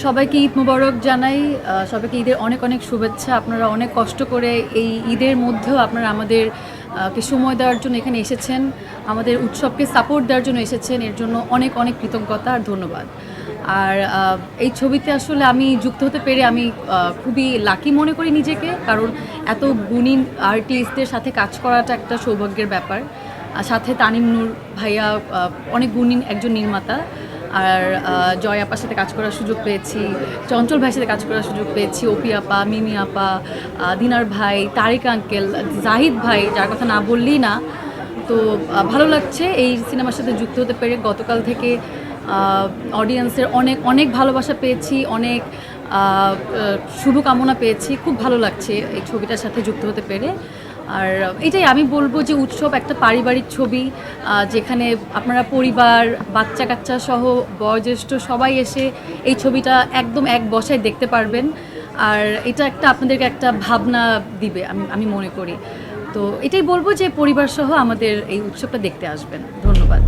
সবাইকে ঈদ মোবারক জানাই। সবাইকে ঈদের অনেক অনেক শুভেচ্ছা। আপনারা অনেক কষ্ট করে এই ঈদের মধ্যেও আপনারা আমাদের কে সময় দেওয়ার জন্য এখানে এসেছেন, আমাদের উৎসবকে সাপোর্ট দেওয়ার জন্য এসেছেন। এর জন্য অনেক অনেক কৃতজ্ঞতা আর ধন্যবাদ। আর এই ছবিতে আসলে আমি যুক্ত হতে পেরে আমি খুবই লাকি মনে করি নিজেকে, কারণ এত গুণী আর্টিস্টদের সাথে কাজ করাটা একটা সৌভাগ্যের ব্যাপার। সাথে তানিম নূর ভাইয়া অনেক গুণী একজন নির্মাতা। আর জয় আপার সাথে কাজ করার সুযোগ পেয়েছি, চঞ্চল ভাইয়ের সাথে কাজ করার সুযোগ পেয়েছি, অপি আপা, মিমি আপা, দিনার ভাই, তারিক আঙ্কেল, জাহিদ ভাই, যার কথা না বললেই না। তো ভালো লাগছে এই সিনেমার সাথে যুক্ত হতে পেরে। গতকাল থেকে অডিয়েন্সের অনেক অনেক ভালোবাসা পেয়েছি, অনেক শুভকামনা পেয়েছি। খুব ভালো লাগছে এই ছবিটার সাথে যুক্ত হতে পেরে। আর এটাই আমি বলবো যে উৎসব একটা পারিবারিক ছবি, যেখানে আপনারা পরিবার, বাচ্চা কাচ্চা সহ বয়োজ্যেষ্ঠ সবাই এসে এই ছবিটা একদম এক বসায় দেখতে পারবেন। আর এটা একটা আপনাদেরকে একটা ভাবনা দিবে আমি মনে করি। তো এটাই বলবো যে পরিবার সহ আমাদের এই উৎসবটা দেখতে আসবেন। ধন্যবাদ।